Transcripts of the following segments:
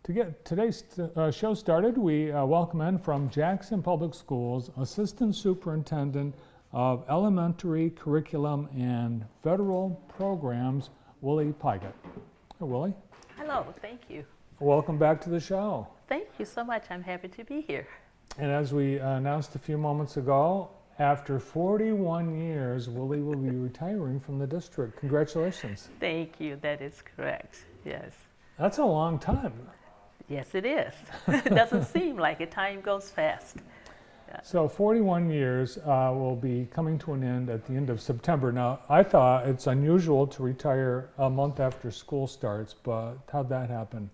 To get today's show started, we welcome in from Jackson Public Schools Assistant Superintendent of Elementary Curriculum and Federal Programs, Willie Pygott. Hey, Willie. Hello, thank you. Welcome back to the show. Thank you so much. I'm happy to be here. And as we announced a few moments ago, after 41 years, Willie will be retiring from the district. Congratulations. Thank you. That is correct. Yes. That's a long time. Yes, it is. It doesn't seem like it. Time goes fast. Yeah. So 41 years will be coming to an end at the end of September. Now, I thought it's unusual to retire a month after school starts, but how'd that happen?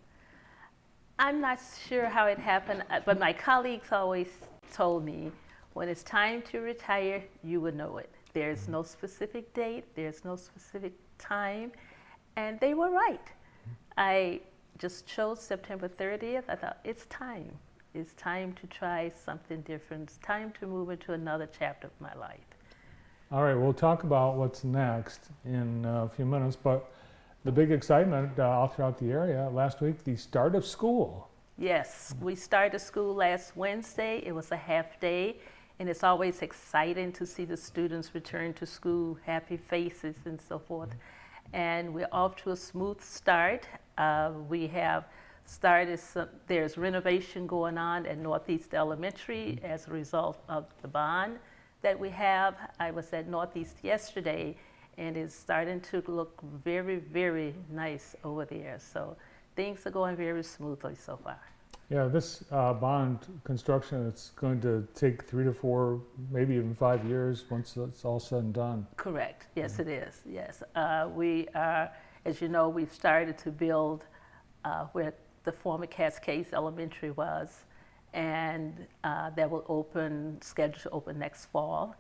I'm not sure how it happened, but my colleagues always told me when it's time to retire, you would know it. There's no specific date, there's no specific time, and they were right. I just chose September 30th. I thought, it's time. It's time to try something different. It's time to move into another chapter of my life. All right, we'll talk about what's next in a few minutes, but the big excitement all throughout the area last week, the start of school. Yes, we started school last Wednesday. It was a half day, and it's always exciting to see the students return to school, happy faces and so forth. And we're off to a smooth start. We have started there's renovation going on at Northeast Elementary as a result of the bond that we have. I was at Northeast yesterday, and it's starting to look very, very nice over there. So things are going very smoothly so far. Yeah, this bond construction, it's going to take 3 to 4, maybe even 5 years once it's all said and done. Correct. Yes, it is. Yes. We are, as you know, we've started to build where the former Cascades Elementary was, and that will scheduled to open next fall.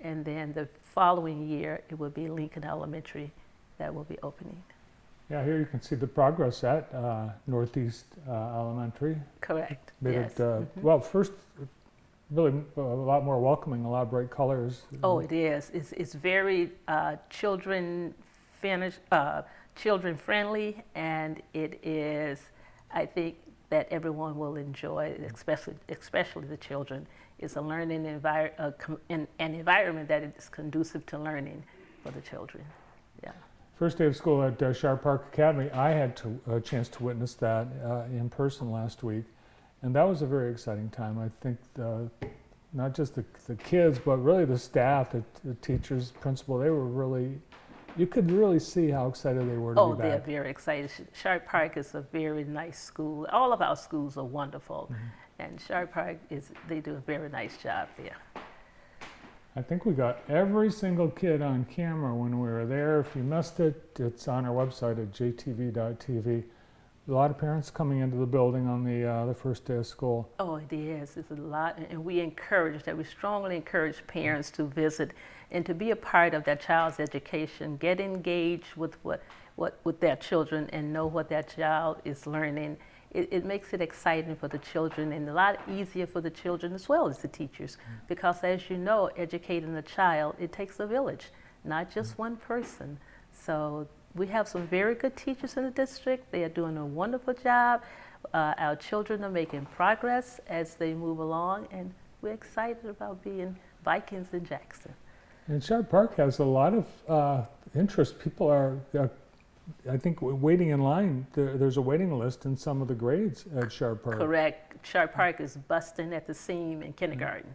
And then the following year, it will be Lincoln Elementary that will be opening. Yeah, here you can see the progress at Northeast Elementary. Correct. Made Yes. it, well, first, really a lot more welcoming, a lot of bright colors. Oh, it is. It's very children friendly, and it is, I think, that everyone will enjoy, especially the children. It's a learning an environment that is conducive to learning for the children. Yeah. First day of school at Sharp Park Academy, I had a chance to witness that in person last week, and that was a very exciting time. I think not just the kids, but really the staff, the teachers, principal, they were really, you could really see how excited they were to be back. They're very excited. Sharp Park is a very nice school. All of our schools are wonderful, and Sharp Park they do a very nice job there. I think we got every single kid on camera when we were there. If you missed it, it's on our website at jtv.tv. A lot of parents coming into the building on the first day of school. Oh, it is. It's a lot, and we strongly encourage parents to visit and to be a part of their child's education, get engaged with with their children and know what their child is learning. It makes it exciting for the children and a lot easier for the children as well as the teachers, because as you know, educating a child, it takes a village, not just one person. So we have some very good teachers in the district. They are doing a wonderful job. Our children are making progress as they move along, and we're excited about being Vikings in Jackson. And Sharp Park has a lot of interest. People are I think waiting in line. There's a waiting list in some of the grades at Sharp Park. Correct. Sharp Park is busting at the seam in kindergarten.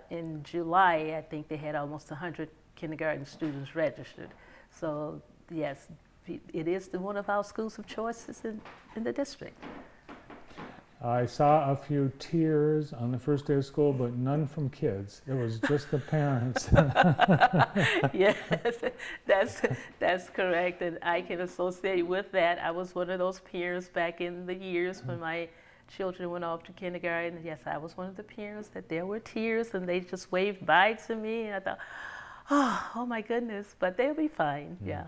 In July, I think they had almost 100 kindergarten students registered. So yes, it is one of our schools of choices in the district. I saw a few tears on the first day of school, but none from kids. It was just the parents. Yes, that's correct, and I can associate with that. I was one of those peers back in the years when my children went off to kindergarten. Yes, I was one of the parents that there were tears, and they just waved bye to me, and I thought, oh my goodness, but they'll be fine. Yeah.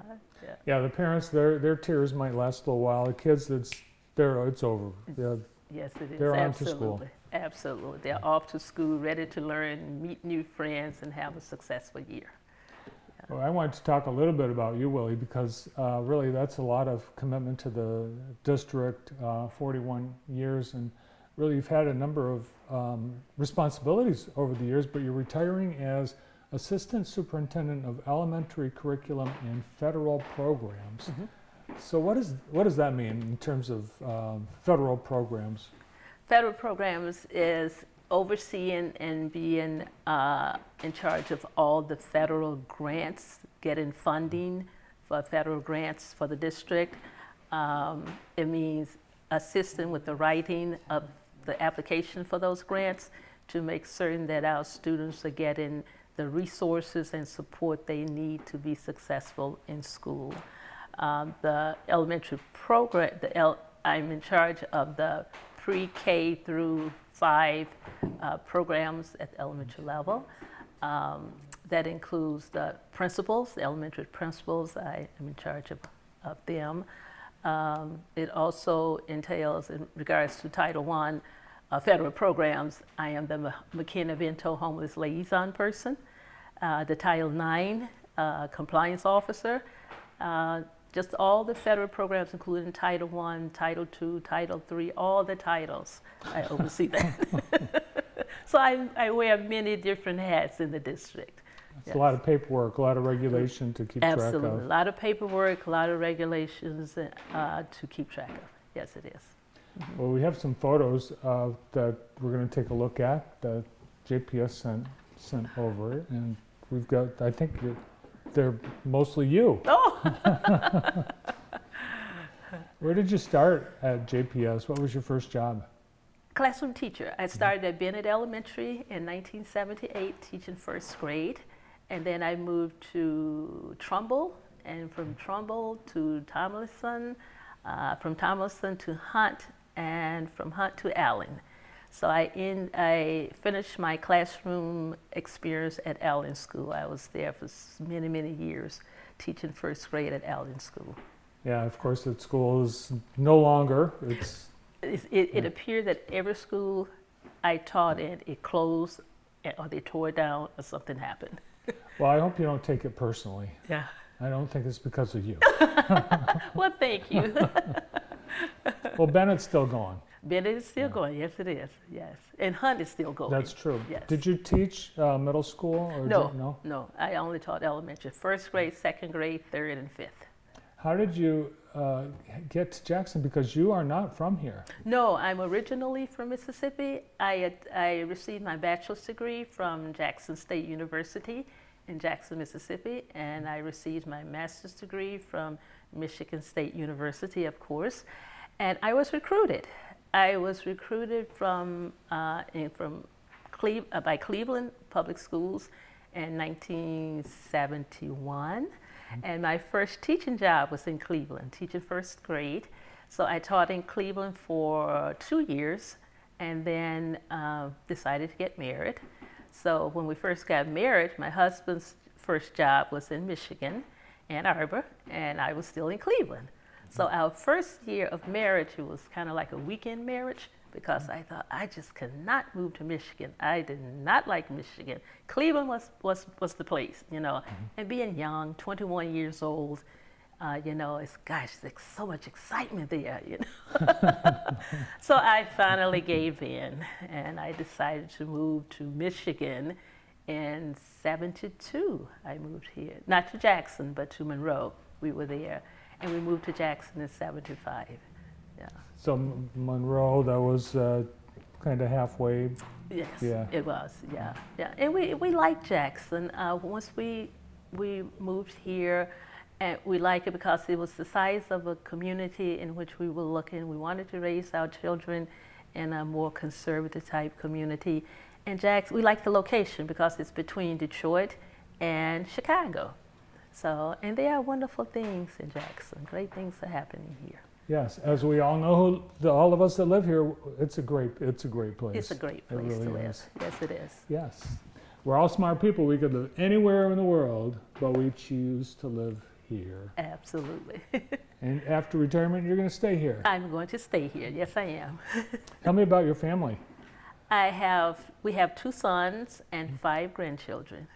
Yeah, the parents, their tears might last a little while. The kids, it's over. Yeah. Yes, it is. They're Absolutely. on to school. Absolutely. They're off to school, ready to learn, meet new friends, and have a successful year. Well, I wanted to talk a little bit about you, Willie, because really that's a lot of commitment to the district, 41 years, and really you've had a number of responsibilities over the years, but you're retiring as Assistant Superintendent of Elementary Curriculum and Federal Programs. So what does that mean in terms of federal programs? Federal programs is overseeing and being in charge of all the federal grants, getting funding for federal grants for the district. It means assisting with the writing of the application for those grants to make certain that our students are getting the resources and support they need to be successful in school. The elementary program, I'm in charge of the pre-K through 5 programs at the elementary level. That includes the principals, the elementary principals. I am in charge of them. It also entails, in regards to Title I federal programs, I am the McKinney-Vento homeless liaison person, the Title IX compliance officer, just all the federal programs, including Title I, Title II, Title III, all the titles, I oversee that. So I wear many different hats in the district. It's a lot of paperwork, a lot of regulation to keep track of. Absolutely, a lot of paperwork, a lot of regulations to keep track of. Yes, it is. Well, we have some photos that we're going to take a look at that JPS sent over, and we've got, I think they're mostly you. Oh! Where did you start at JPS? What was your first job? Classroom teacher. I started at Bennett Elementary in 1978, teaching first grade, and then I moved to Trumbull, and from Trumbull to Tomlinson, from Tomlinson to Hunt, and from Hunt to Allen. So I finished my classroom experience at Allen School. I was there for many, many years, teaching first grade at Allen School. Yeah, of course, that school is no longer. It appeared that every school I taught in, it closed, or they tore it down, or something happened. Well, I hope you don't take it personally. Yeah. I don't think it's because of you. Well, thank you. Well, Bennett's still going. Bennett is still going. Yes, it is. Yes, and Hunt is still going. That's true. Yes. Did you teach middle school? Or No. I only taught elementary, first grade, second grade, third, and fifth. How did you get to Jackson? Because you are not from here. No, I'm originally from Mississippi. I received my bachelor's degree from Jackson State University in Jackson, Mississippi, and I received my master's degree from Michigan State University, of course. And I was recruited. I was recruited by Cleveland Public Schools in 1971. And my first teaching job was in Cleveland, teaching first grade. So I taught in Cleveland for 2 years and then decided to get married. So when we first got married, my husband's first job was in Michigan, Ann Arbor, and I was still in Cleveland. So our first year of marriage, it was kind of like a weekend marriage because I thought I just could not move to Michigan. I did not like Michigan. Cleveland was the place, you know. And being young, 21 years old, you know, it's like so much excitement there, you know. So I finally gave in and I decided to move to Michigan in '72. I moved here, not to Jackson, but to Monroe. We were there. And we moved to Jackson in '75. Yeah. So Monroe, that was kind of halfway. Yes, yeah. It was. Yeah, yeah. And we liked Jackson. Once we moved here, and we liked it because it was the size of a community in which we were looking. We wanted to raise our children in a more conservative type community. And Jackson, we liked the location because it's between Detroit and Chicago. So, and there are wonderful things in Jackson. Great things are happening here. Yes, as we all know, all of us that live here, it's a great place. It's a great place really to live. is. Yes, it is. Yes, we're all smart people. We could live anywhere in the world, but we choose to live here. Absolutely. And after retirement, you're going to stay here. I'm going to stay here. Yes, I am. Tell me about your family. We have 2 sons and 5 grandchildren.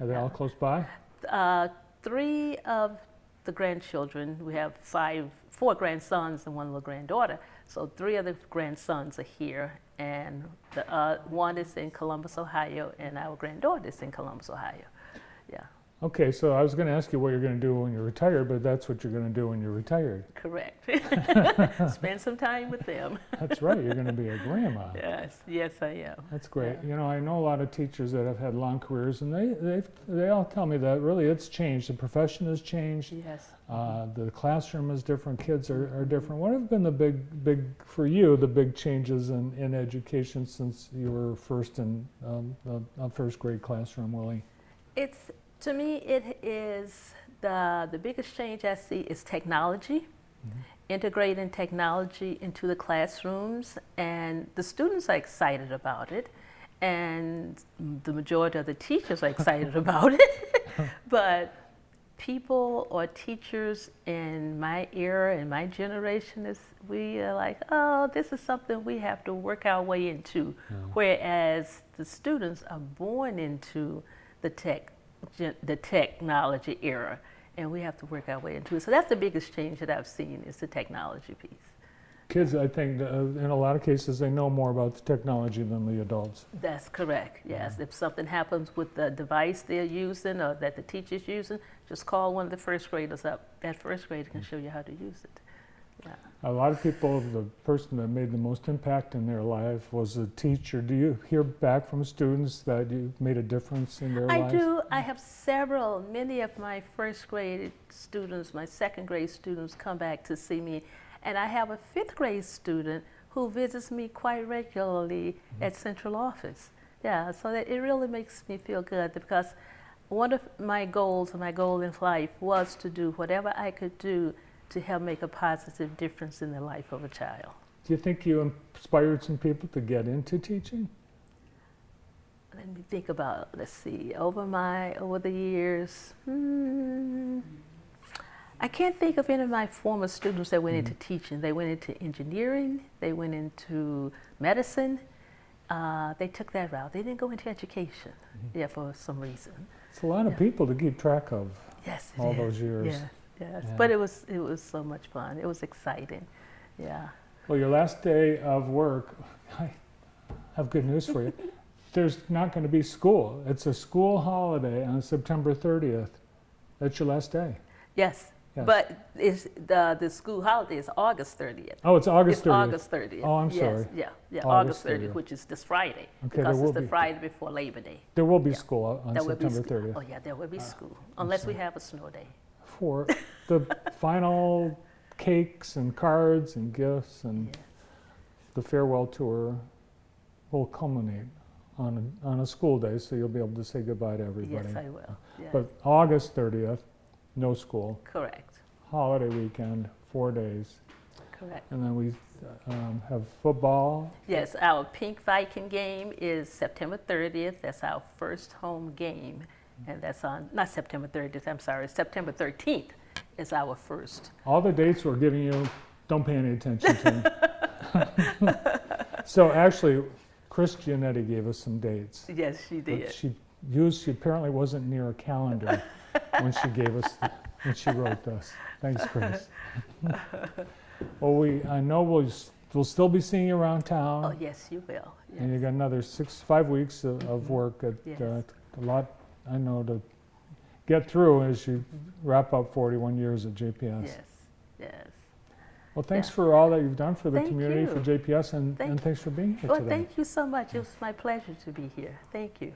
Are they all close by? Three of the grandchildren, we have four grandsons and one little granddaughter. So three of the grandsons are here, and one is in Columbus, Ohio, and our granddaughter is in Columbus, Ohio. Yeah. Okay, so I was going to ask you what you're going to do when you're retired, but that's what you're going to do when you're retired. Correct. Spend some time with them. That's right, you're going to be a grandma. Yes, I am. That's great. Yeah. You know, I know a lot of teachers that have had long careers, and they all tell me that really it's changed. The profession has changed. Yes. The classroom is different. Kids are different. What have been the big for you, the big changes in education since you were first in a first grade classroom, Willie? To me, it is the biggest change I see is technology, integrating technology into the classrooms, and the students are excited about it, and the majority of the teachers are excited about it. But people or teachers in my era, in my generation, we are like, oh, this is something we have to work our way into, whereas the students are born into the technology era, and we have to work our way into it. So that's the biggest change that I've seen, is the technology piece. Kids, I think, in a lot of cases, they know more about the technology than the adults. That's correct, yes. If something happens with the device they're using or that the teacher's using, just call one of the first graders up. That first grader can show you how to use it. Yeah. A lot of people, the person that made the most impact in their life was a teacher. Do you hear back from students that you made a difference in their lives? I do. I have many of my first grade students, my second grade students come back to see me. And I have a fifth grade student who visits me quite regularly at central office. Yeah, so that it really makes me feel good, because one of my goals, my goal in life, was to do whatever I could do to help make a positive difference in the life of a child. Do you think you inspired some people to get into teaching? Let me think about, let's see, over the years, I can't think of any of my former students that went into teaching. They went into engineering, they went into medicine. They took that route. They didn't go into education, for some reason. It's a lot of people to keep track of. Yes, all those years. Yes. Yeah. But it was so much fun. It was exciting. Yeah. Well, your last day of work, I have good news for you. There's not going to be school. It's a school holiday on September 30th. That's your last day. Yes. But the school holiday is August 30th. Oh, it's August 30th. It's August 30th. Oh, I'm sorry. Yeah, August 30th, which is this Friday. Okay, because it's the Friday before Labor Day. There will be school on September 30th. Oh, yeah, there will be school, unless we have a snow day. For the final cakes and cards and gifts, and the farewell tour will culminate on a school day, so you'll be able to say goodbye to everybody. Yes, I will. Yes. But August 30th, no school. Correct. Holiday weekend, 4 days. Correct. And then we have football. Yes, our Pink Viking game is September 30th. That's our first home game. And that's on, not September 30th, I'm sorry, September 13th is our first. All the dates we're giving you, don't pay any attention to. So actually, Chris Giannetti gave us some dates. Yes, she did. But she apparently wasn't near a calendar when she gave us, when she wrote this. Thanks, Chris. Well, I know we'll still be seeing you around town. Oh, yes, you will. Yes. And you got another 5 weeks of work at a lot, I know, to get through as you wrap up 41 years at JPS. Yes, yes. Well, thanks for all that you've done for the Thank community, you. for JPS, and thanks for being here Well, today. thank you so much. It was my pleasure to be here. Thank you.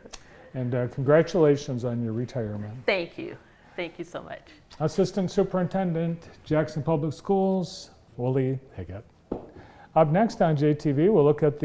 And congratulations on your retirement. Thank you. Thank you so much. Assistant Superintendent, Jackson Public Schools, Willie Higgett. Up next on JTV, we'll look at the